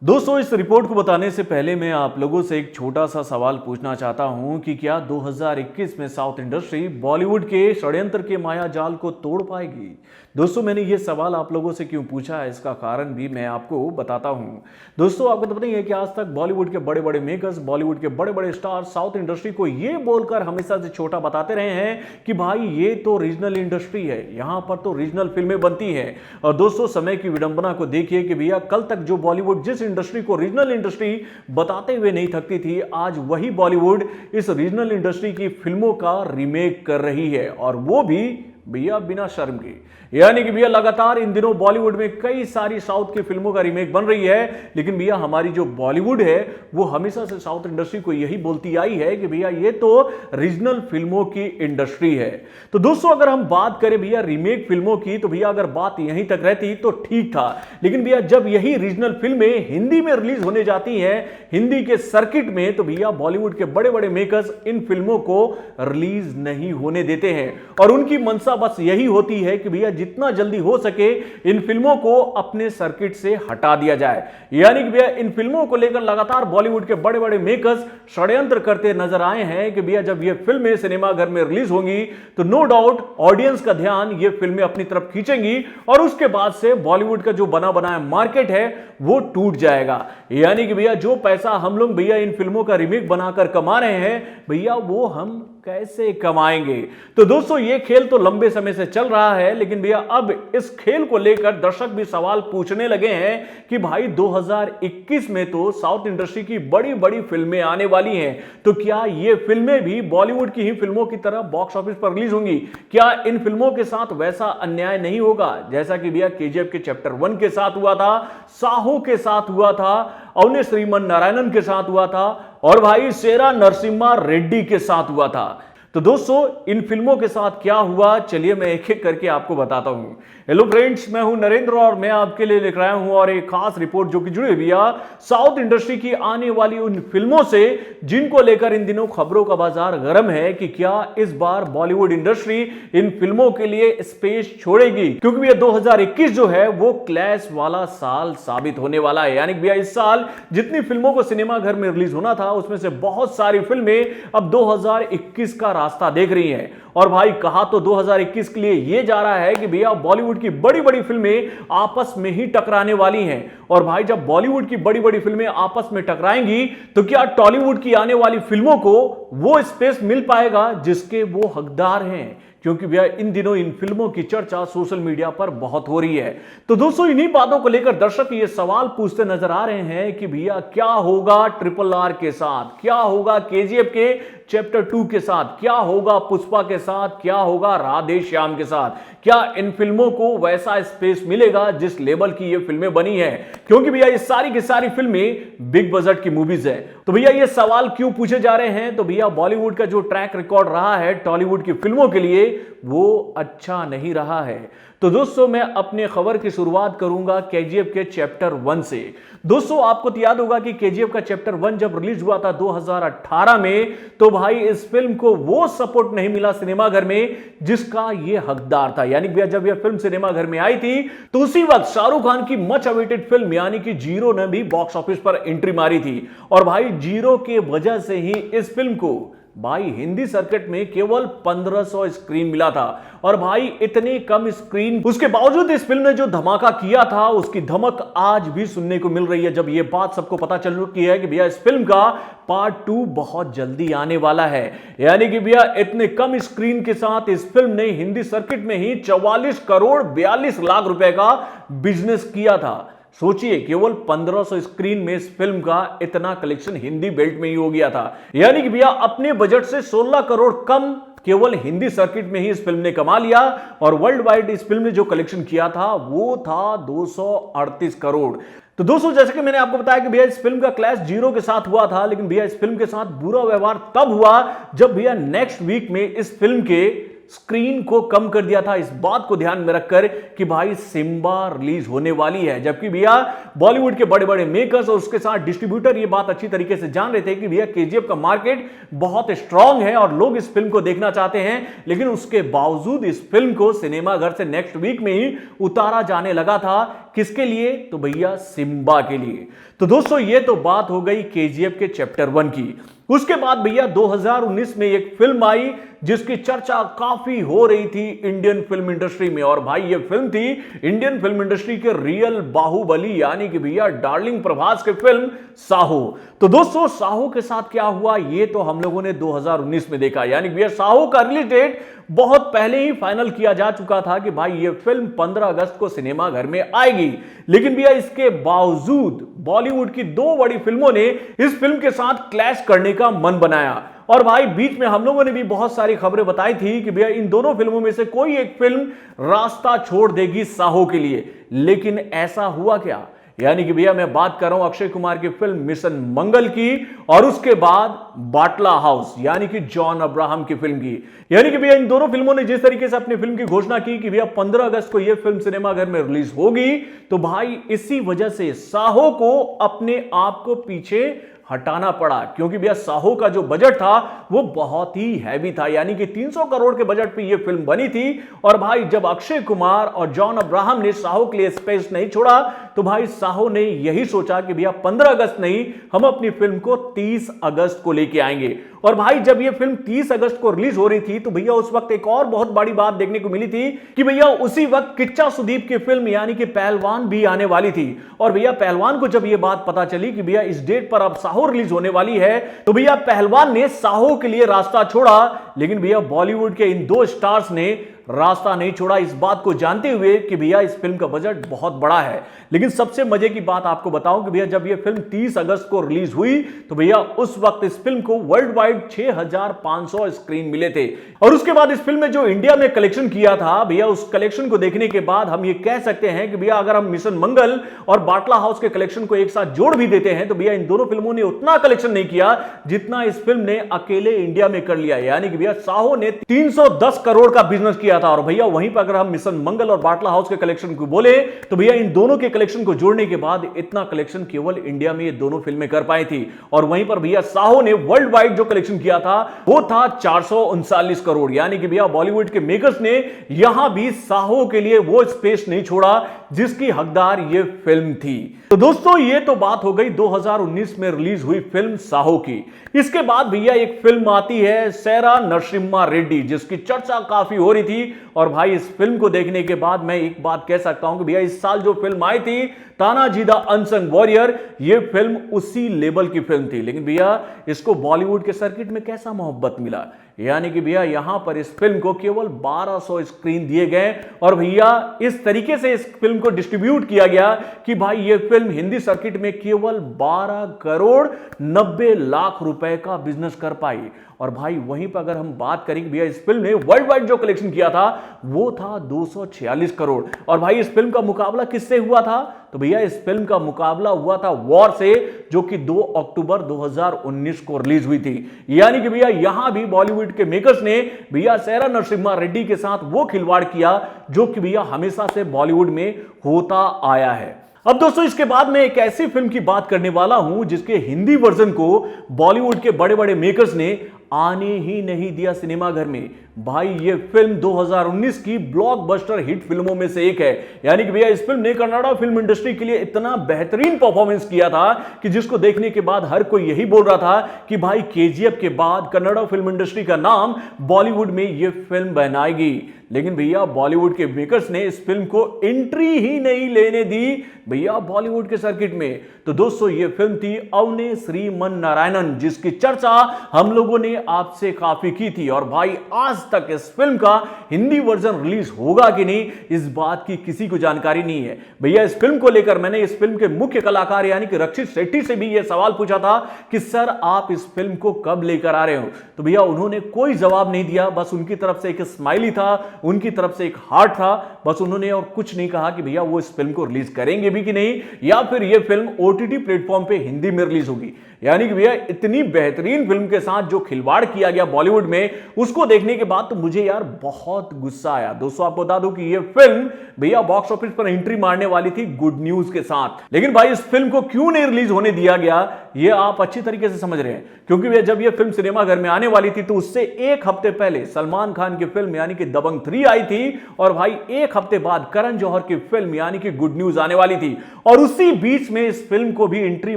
दोस्तों, इस रिपोर्ट को बताने से पहले मैं आप लोगों से एक छोटा सा सवाल पूछना चाहता हूं कि क्या 2021 में साउथ इंडस्ट्री बॉलीवुड के षड्यंत्र के माया जाल को तोड़ पाएगी। दोस्तों, मैंने ये सवाल आप लोगों से क्यों पूछा है, इसका कारण भी मैं आपको बताता हूं। दोस्तों, आपको तो पता ही है कि आज तक बॉलीवुड के बड़े बड़े मेकर्स, बॉलीवुड के बड़े बड़े स्टार साउथ इंडस्ट्री को ये बोलकर हमेशा से छोटा बताते रहे हैं कि भाई ये तो रीजनल इंडस्ट्री है, यहां पर तो रीजनल फिल्में बनती हैं। और दोस्तों, समय की विडंबना को देखिए कि भैया कल तक जो बॉलीवुड जिस इंडस्ट्री को रीजनल इंडस्ट्री बताते हुए नहीं थकती थी, आज वही बॉलीवुड इस रीजनल इंडस्ट्री की फिल्मों का रीमेक कर रही है, और वो भी भैया बिना शर्म के। यानी कि भैया लगातार इन दिनों बॉलीवुड में कई सारी साउथ की फिल्मों का रीमेक बन रही है, लेकिन भैया हमारी जो बॉलीवुड है वो हमेशा से साउथ इंडस्ट्री को यही बोलती आई है कि भैया ये तो रीजनल फिल्मों की इंडस्ट्री है। तो दोस्तों, अगर हम बात करें भैया रीमेक फिल्मों की, तो भैया अगर बात यहीं तक रहती तो ठीक था, लेकिन भैया जब यही रीजनल फिल्में हिंदी में रिलीज होने जाती हैं हिंदी के सर्किट में, तो भैया बॉलीवुड के बड़े बड़े मेकर्स इन फिल्मों को रिलीज नहीं होने देते हैं। और उनकी मंशा बस यही होती है कि भैया जितना जल्दी हो सके इन फिल्मों को अपने सर्किट से हटा दिया जाए। यानी कि भैया इन फिल्मों को लेकर लगातार बॉलीवुड के बड़े बड़े मेकर्स षड्यंत्र करते नजर आए हैं कि भैया जब ये फिल्में सिनेमाघर में रिलीज होंगी तो नो डाउट ऑडियंस का ध्यान ये फिल्में अपनी तरफ खींचेंगी, और उसके बाद से बॉलीवुड का जो बना बनाया मार्केट है वो टूट जाएगा। यानी कि भैया जो पैसा हम लोग भैया इन फिल्मों का रीमेक बनाकर कमा रहे हैं, भैया वो हम कैसे कमाएंगे। तो दोस्तों, ये खेल तो लंबे समय से चल रहा है, लेकिन भैया अब इस खेल को लेकर दर्शक भी सवाल पूछने लगे हैं कि भाई 2021 में तो साउथ इंडस्ट्री की बड़ी बड़ी फिल्में आने वाली हैं, तो क्या ये फिल्में भी बॉलीवुड की ही फिल्मों की तरह बॉक्स ऑफिस पर रिलीज होंगी? क्या इन फिल्मों के साथ वैसा अन्याय नहीं होगा जैसा कि भैया केजीएफ के चैप्टर 1 के साथ हुआ था, साहो के साथ हुआ था, अवने श्रीमन नारायणन के साथ हुआ था, और भाई सेरा नरसिम्हा रेड्डी के साथ हुआ था। तो दोस्तों, इन फिल्मों के साथ क्या हुआ, चलिए मैं एक एक करके आपको बताता हूं। हेलो फ्रेंड्स, मैं हूं नरेंद्र और मैं आपके लिए लेकर आया हूं और एक खास रिपोर्ट जो कि जुड़ी हुई है साउथ इंडस्ट्री की आने वाली उन फिल्मों से जिनको लेकर इन दिनों खबरों का बाजार गर्म है कि क्या इस बार बॉलीवुड इंडस्ट्री इन फिल्मों के लिए स्पेस छोड़ेगी, क्योंकि भैया 2021 जो है वो क्लैश वाला साल साबित होने वाला है। यानी भैया इस साल जितनी फिल्मों को सिनेमाघर में रिलीज होना था उसमें से बहुत सारी फिल्में अब 2021 का रास्ता देख रही हैं। और भाई कहा तो 2021 के लिए यह जा रहा है कि भैया बॉलीवुड की बड़ी बड़ी फिल्में आपस में ही टकराने वाली हैं, और भाई जब बॉलीवुड की बड़ी बड़ी फिल्में आपस में टकराएंगी तो क्या टॉलीवुड की आने वाली फिल्मों को वो स्पेस मिल पाएगा जिसके वो हकदार हैं? क्योंकि भैया इन दिनों इन फिल्मों की चर्चा सोशल मीडिया पर बहुत हो रही है। तो दोस्तों, इन्हीं बातों को लेकर दर्शक ये सवाल पूछते नजर आ रहे हैं कि भैया क्या होगा RRR के साथ, क्या होगा केजीएफ के चैप्टर 2 के साथ, क्या होगा पुष्पा के साथ, क्या होगा राधे श्याम के साथ? क्या इन फिल्मों को वैसा स्पेस मिलेगा जिस लेवल की ये फिल्में बनी है? क्योंकि भैया ये सारी की सारी फिल्में बिग बजट की मूवीज है। तो भैया ये सवाल क्यों पूछे जा रहे हैं? तो भैया बॉलीवुड का जो ट्रैक रिकॉर्ड रहा है टॉलीवुड की फिल्मों के लिए वो अच्छा नहीं रहा है। तो दोस्तों, मैं अपने खबर की शुरुआत करूंगा केजीएफ के चैप्टर 1 से। दोस्तों, आपको तो याद होगा कि केजीएफ का चैप्टर 1 जब रिलीज हुआ था 2018 में, तो भाई इस फिल्म को वो सपोर्ट नहीं मिला सिनेमाघर में जिसका ये हकदार था। यानी भैया जब यह फिल्म सिनेमाघर में आई थी तो उसी वक्त शाहरुख खान की मच अवेटेड फिल्म यानी कि जीरो ने भी बॉक्स ऑफिस पर एंट्री मारी थी, और भाई जीरो के वजह से ही इस फिल्म को भाई हिंदी सर्किट में केवल 1500 स्क्रीन मिला था। और भाई इतने कम स्क्रीन उसके बावजूद इस फिल्म ने जो धमाका किया था उसकी धमक आज भी सुनने को मिल रही है, जब यह बात सबको पता चल चुकी है कि भैया इस फिल्म का पार्ट 2 बहुत जल्दी आने वाला है। यानी कि भैया इतने कम स्क्रीन के साथ इस फिल्म ने हिंदी सर्किट में ही 44 करोड़ 42 लाख रुपए का बिजनेस किया था। सोचिए, केवल 1500 स्क्रीन में इस फिल्म का इतना कलेक्शन हिंदी बेल्ट में ही हो गया था। यानी कि भैया अपने बजट से 16 करोड़ कम केवल हिंदी सर्किट में ही इस फिल्म ने कमा लिया, और वर्ल्ड वाइड इस फिल्म ने जो कलेक्शन किया था वो था 238 करोड़। तो दोस्तों, जैसे कि मैंने आपको बताया कि भैया इस फिल्म का क्लैश जीरो के साथ हुआ था, लेकिन भैया इस फिल्म के साथ बुरा व्यवहार तब हुआ जब भैया नेक्स्ट वीक में इस फिल्म के स्क्रीन को कम कर दिया था, इस बात को ध्यान में रखकर कि भाई सिम्बा रिलीज होने वाली है। जबकि भैया बॉलीवुड के बड़े बड़े मेकर्स और उसके साथ डिस्ट्रीब्यूटर ये बात अच्छी तरीके से जान रहे थे कि भैया केजीएफ का मार्केट बहुत स्ट्रांग है और लोग इस फिल्म को देखना चाहते हैं, लेकिन उसके बावजूद इस फिल्म को सिनेमा घर से नेक्स्ट वीक में ही उतारा जाने लगा था। किसके लिए? तो भैया सिम्बा के लिए। तो दोस्तों ये तो बात हो गई केजीएफ के चैप्टर 1 की। उसके बाद भैया 2019 में एक फिल्म आई जिसकी चर्चा काफी हो रही थी इंडियन फिल्म इंडस्ट्री में, और भाई ये फिल्म थी इंडियन फिल्म इंडस्ट्री के रियल बाहुबली यानी कि भैया डार्लिंग प्रभास की फिल्म साहो। तो दोस्तों साहो के साथ क्या हुआ ये तो हम लोगों ने 2019 में देखा, यानी भैया साहो का रिलीज डेट बहुत पहले ही फाइनल किया जा चुका था कि भाई ये फिल्म 15 अगस्त को सिनेमा घर में आएगी। लेकिन भैया इसके बावजूद बॉलीवुड की दो बड़ी फिल्मों ने इस फिल्म के साथ क्लैश करने का मन बनाया, और भाई बीच में हम लोगों ने भी बहुत सारी खबरें बताई थी कि भैया इन दोनों फिल्मों में से कोई एक फिल्म रास्ता छोड़ देगी साहो के लिए। लेकिन ऐसा हुआ क्या? यानी कि भैया मैं बात कर रहा हूं अक्षय कुमार की फिल्म मिशन मंगल की, और उसके बाद बाटला हाउस यानी कि जॉन अब्राहम की फिल्म की। यानी कि भैया इन दोनों फिल्मों ने जिस तरीके से अपनी फिल्म की घोषणा की कि भैया 15 अगस्त को यह फिल्म सिनेमाघर में रिलीज होगी, तो भाई इसी वजह से साहो को अपने आप को पीछे हटाना पड़ा, क्योंकि भैया साहो का जो बजट था वो बहुत ही हैवी था, यानी कि 300 करोड़ के बजट पे ये फिल्म बनी थी। और भाई जब अक्षय कुमार और जॉन अब्राहम ने साहो के लिए स्पेस नहीं छोड़ा, तो भाई साहो ने यही सोचा कि भैया 15 अगस्त नहीं, हम अपनी फिल्म को 30 अगस्त को लेके आएंगे। और भाई जब ये फिल्म 30 अगस्त को रिलीज हो रही थी, तो भैया उस वक्त एक और बहुत बड़ी बात देखने को मिली थी कि भैया उसी वक्त किच्चा सुदीप की फिल्म यानी कि पहलवान भी आने वाली थी। और भैया पहलवान को जब ये बात पता चली कि भैया इस डेट पर अब साहो रिलीज होने वाली है, तो भैया पहलवान ने साहो के लिए रास्ता छोड़ा। लेकिन भैया बॉलीवुड के इन दो स्टार्स ने रास्ता नहीं छोड़ा, इस बात को जानते हुए कि भैया इस फिल्म का बजट बहुत बड़ा है। लेकिन सबसे मजे की बात आपको बताऊं कि भैया जब यह फिल्म 30 अगस्त को रिलीज हुई, तो भैया उस वक्त इस फिल्म को वर्ल्ड वाइड 6500 स्क्रीन मिले थे। और उसके बाद इस फिल्म ने जो इंडिया में कलेक्शन किया था, भैया उस कलेक्शन को देखने के बाद हम ये कह सकते हैं कि भैया अगर हम मिशन मंगल और बाटला हाउस के कलेक्शन को एक साथ जोड़ भी देते हैं, तो भैया इन दोनों फिल्मों ने उतना कलेक्शन नहीं किया जितना इस फिल्म ने अकेले इंडिया में कर लिया। यानी कि भैया साहो ने 310 करोड़ का बिजनेस किया था, और भैया वहीं पर अगर हम मिशन मंगल और बाटला हाउस के कलेक्शन को बोले, तो भैया इन दोनों के कलेक्शन को जोड़ने के बाद इतना कलेक्शन केवल इंडिया में ये दोनों फिल्में कर पाई थी। और वहीं पर भैया साहो ने वर्ल्ड वाइड जो कलेक्शन किया था वो था 439 करोड़। यानी कि भैया बॉलीवुड के मेकर्स ने यहां भी साहो के लिए वो स्पेस नहीं छोड़ा जिसकी हकदार ये फिल्म थी। तो दोस्तों ये तो बात हो गई 2019 में रिलीज हुई फिल्म साहो की। इसके बाद भैया एक फिल्म आती है सैरा नरसिम्हा रेड्डी, जिसकी चर्चा काफी हो रही थी। और भाई इस फिल्म को देखने के बाद मैं एक बात कह सकता हूं कि भैया इस साल जो फिल्म आई थी तानाजी द अनसंग वॉरियर, ये फिल्म उसी लेवल की फिल्म थी। लेकिन भैया इसको बॉलीवुड के सर्किट में कैसा मोहब्बत मिला, यानी कि भैया यहां पर इस फिल्म को केवल 1200 स्क्रीन दिए गए, और भैया इस तरीके से इस फिल्म को डिस्ट्रीब्यूट किया गया कि भाई ये फिल्म हिंदी सर्किट में केवल 12 करोड़ 90 लाख रुपए का बिजनेस कर पाई। और भाई वहीं पर अगर हम बात करें भैया इस फिल्म ने वर्ल्ड वाइड जो कलेक्शन किया था वो था 246 करोड़। और भाई इस फिल्म का मुकाबला किससे हुआ था? तो भैया इस फिल्म का मुकाबला हुआ था वॉर से, जो कि 2 अक्टूबर 2019 को रिलीज हुई थी। यानी कि भैया यहां भी बॉलीवुड के मेकर्स ने भैया सैरा नरसिम्हा रेड्डी के साथ वो खिलवाड़ किया जो कि भैया हमेशा से बॉलीवुड में होता आया है। अब दोस्तों इसके बाद मैं एक ऐसी फिल्म की बात करने वाला हूं जिसके हिंदी वर्जन को बॉलीवुड के बड़े बड़े मेकर्स ने आने ही नहीं दिया सिनेमाघर में। भाई ये फिल्म 2019 की ब्लॉकबस्टर हिट फिल्मों में से एक है। यानी कि भैया इस फिल्म ने कन्नड़ा फिल्म इंडस्ट्री के लिए इतना बेहतरीन परफॉर्मेंस किया था कि जिसको देखने के बाद हर कोई यही बोल रहा था कि भाई केजीएफ के बाद कन्नड़ा फिल्म इंडस्ट्री का नाम बॉलीवुड में ये फिल्म बनाएगी। लेकिन भैया बॉलीवुड के मेकर्स ने इस फिल्म को एंट्री ही नहीं लेने दी भैया बॉलीवुड के सर्किट में। तो दोस्तों ये फिल्म थी अवने श्रीमन नारायणन, जिसकी चर्चा हम लोगों ने आपसे काफी की थी। और भाई आज तक इस फिल्म का हिंदी वर्जन रिलीज होगा कि नहीं इस बात की किसी को जानकारी नहीं है। भैया इस फिल्म को लेकर मैंने इस फिल्म के मुख्य कलाकार यानी कि रक्षित शेट्टी से भी यह सवाल पूछा था कि सर आप इस फिल्म को कब लेकर आ रहे हो, तो भैया उन्होंने कोई जवाब नहीं दिया। बस उनकी तरफ से एक स्माइली था, उनकी तरफ से एक हार्ट था, बस उन्होंने और कुछ नहीं कहा कि भैया वो इस फिल्म को रिलीज करेंगे भी कि नहीं, या फिर ये फिल्म ओटीटी प्लेटफॉर्म पे हिंदी में रिलीज होगी। यानी कि भैया इतनी बेहतरीन फिल्म के साथ जो खिलवाड़ किया गया बॉलीवुड में, उसको देखने के बाद तो मुझे यार बहुत गुस्सा आया। दोस्तों आपको बता दूं कि ये फिल्म भैया बॉक्स ऑफिस पर एंट्री मारने वाली थी गुड न्यूज के साथ, लेकिन भाई इस फिल्म को क्यों नहीं रिलीज होने दिया गया ये आप अच्छी तरीके से समझ रहे हैं। क्योंकि भैया जब ये फिल्म सिनेमाघर में आने वाली थी तो उससे एक हफ्ते पहले सलमान खान की फिल्म यानी कि दबंग 3 आई थी, और भाई एक हफ्ते बाद करण जौहर की फिल्म यानी कि गुड न्यूज आने वाली थी, और उसी बीच में इस फिल्म को भी एंट्री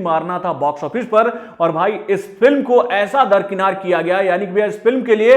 मारना था बॉक्स ऑफिस पर। और भाई इस फिल्म को ऐसा दरकिनार किया गया, यानी कि भैया इस फिल्म के लिए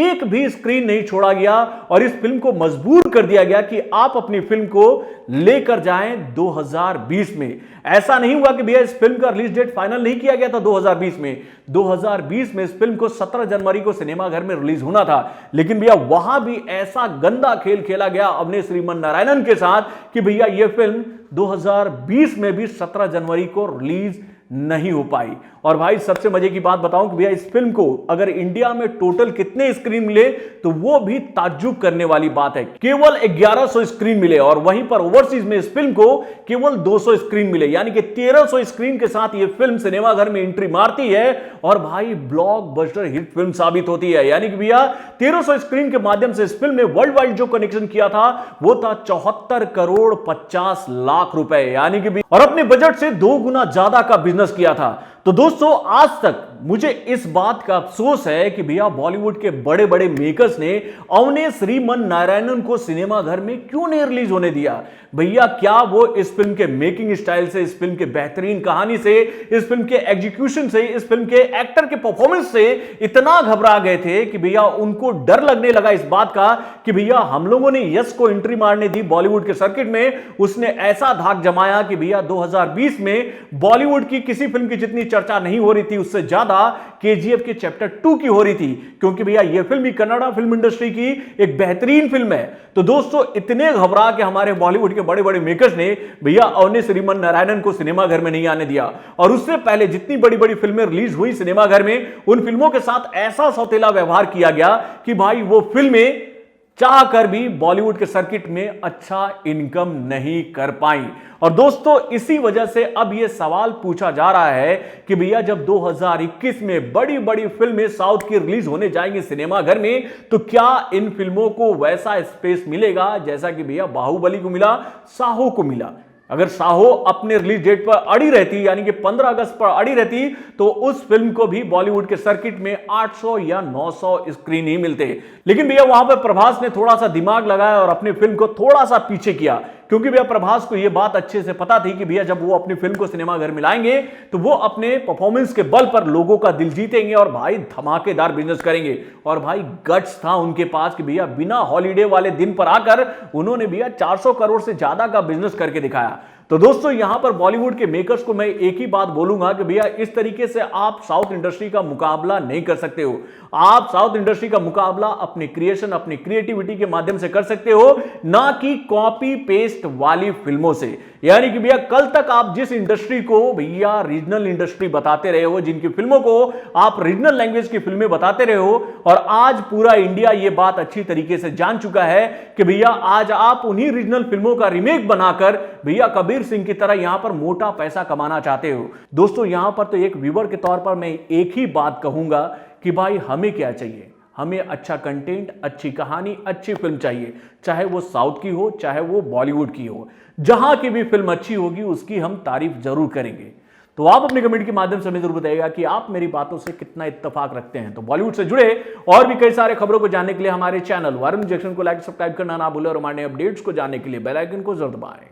एक भी स्क्रीन नहीं छोड़ा गया, और इस फिल्म को मजबूर कर दिया गया कि आप अपनी फिल्म को लेकर जाएं 2020 में। ऐसा नहीं हुआ कि भैया इस फिल्म का रिलीज डेट फाइनल नहीं किया गया था 2020 में। 2020 में इस फिल्म को 17 जनवरी को सिनेमाघर में रिलीज होना था, लेकिन भैया वहां भी ऐसा गंदा खेल खेला गया अपने श्रीमन नारायणन के साथ कि भैया यह फिल्म 2020 में भी 17 जनवरी को रिलीज नहीं हो पाई। और भाई सबसे मजे की बात बताऊं कि भैया इस फिल्म को अगर इंडिया में टोटल कितने स्क्रीन मिले तो वो भी ताज्जुब करने वाली बात है, केवल 1100 स्क्रीन मिले, और वहीं पर ओवरसीज में इस फिल्म को केवल 200 स्क्रीन मिले, यानी कि 1300 स्क्रीन के साथ ये फिल्म सिनेमाघर में एंट्री मारती है और भाई ब्लॉकबस्टर हिट फिल्म साबित होती है। यानी कि भैया 1300 स्क्रीन के माध्यम से इस फिल्म ने वर्ल्ड वाइड जो कनेक्शन किया था वो था 74 करोड़ 50 लाख रुपए, यानी कि और अपने बजट से 2 गुना ज्यादा का बिजनेस किया था। तो दोस्तों आज तक मुझे इस बात का अफसोस है कि भैया बॉलीवुड के बड़े बड़े मेकर्स ने अवने श्रीमन नारायणन को सिनेमाघर में क्यों नहीं रिलीज होने दिया। भैया क्या वो इस फिल्म के मेकिंग स्टाइल से, इस फिल्म के बेहतरीन कहानी से, इस फिल्म के एग्जीक्यूशन से, इस फिल्म के एक्टर के परफॉर्मेंस से इतना घबरा गए थे कि भैया उनको डर लगने लगा इस बात का कि भैया हम लोगों ने यश को एंट्री मारने दी बॉलीवुड के सर्किट में, उसने ऐसा धाक जमाया कि भैया 2020 में बॉलीवुड की किसी फिल्म की जितनी चर्चा नहीं हो रही थी उससे ज्यादा केजीएफ के चैप्टर 2 की हो रही थी, क्योंकि भैया यह फिल्म भी कन्नड़ा फिल्म इंडस्ट्री की एक बेहतरीन फिल्म है। तो दोस्तों इतने घबरा के हमारे बॉलीवुड के बड़े बड़े मेकर्स ने भैया अवने श्रीमन नारायणन को सिनेमाघर में नहीं आने दिया, और उससे पहले जितनी बड़ी बड़ी फिल्में रिलीज हुई सिनेमाघर में उन फिल्मों के साथ ऐसा सौतेला व्यवहार किया गया कि भाई वो फिल्में चाह कर भी बॉलीवुड के सर्किट में अच्छा इनकम नहीं कर पाई। और दोस्तों इसी वजह से अब यह सवाल पूछा जा रहा है कि भैया जब 2021 में बड़ी बड़ी फिल्में साउथ की रिलीज होने जाएंगी सिनेमाघर में, तो क्या इन फिल्मों को वैसा स्पेस मिलेगा जैसा कि भैया बाहुबली को मिला, साहो को मिला। अगर साहो अपने रिलीज डेट पर अड़ी रहती, यानी कि 15 अगस्त पर अड़ी रहती, तो उस फिल्म को भी बॉलीवुड के सर्किट में 800 या 900 स्क्रीन ही मिलते। लेकिन भैया वहां पर प्रभास ने थोड़ा सा दिमाग लगाया और अपनी फिल्म को थोड़ा सा पीछे किया, क्योंकि भैया प्रभास को यह बात अच्छे से पता थी कि भैया जब वो अपनी फिल्म को सिनेमाघर में लाएंगे तो वो अपने परफॉर्मेंस के बल पर लोगों का दिल जीतेंगे और भाई धमाकेदार बिजनेस करेंगे। और भाई गट्स था उनके पास कि भैया बिना हॉलीडे वाले दिन पर आकर उन्होंने भैया 400 करोड़ से ज्यादा का बिजनेस करके दिखाया। तो दोस्तों यहां पर बॉलीवुड के मेकर्स को मैं एक ही बात बोलूंगा कि भैया इस तरीके से आप साउथ इंडस्ट्री का मुकाबला नहीं कर सकते हो। आप साउथ इंडस्ट्री का मुकाबला अपनी क्रिएशन, अपनी क्रिएटिविटी के माध्यम से कर सकते हो, ना कि कॉपी पेस्ट वाली फिल्मों से। यानी कि भैया कल तक आप जिस इंडस्ट्री को भैया रीजनल इंडस्ट्री बताते रहे हो, जिनकी फिल्मों को आप रीजनल लैंग्वेज की फिल्में बताते रहे हो, और आज पूरा इंडिया यह बात अच्छी तरीके से जान चुका है कि भैया आज आप उन्हीं रीजनल फिल्मों का रीमेक बनाकर भैया कबीर सिंह की तरह यहां पर मोटा पैसा कमाना चाहते हो। दोस्तों यहां पर तो एक व्यूअर के तौर पर मैं एक ही बात कहूंगा कि भाई हमें क्या चाहिए, हमें अच्छा कंटेंट, अच्छी कहानी, अच्छी फिल्म चाहिए, चाहे वो साउथ की हो चाहे वो बॉलीवुड की हो। जहां की भी फिल्म अच्छी होगी उसकी हम तारीफ जरूर करेंगे। तो आप अपने कमेंट के माध्यम से हमें जरूर बताइएगा कि आप मेरी बातों से कितना इत्तेफाक रखते हैं। तो बॉलीवुड से जुड़े और भी कई सारे खबरों को जानने के लिए हमारे चैनल वारुण जंक्शन को लाइक सब्सक्राइब करना ना भूलें, और हमारे अपडेट्स को जानने के लिए बेल आइकन को जरूर दबाएं।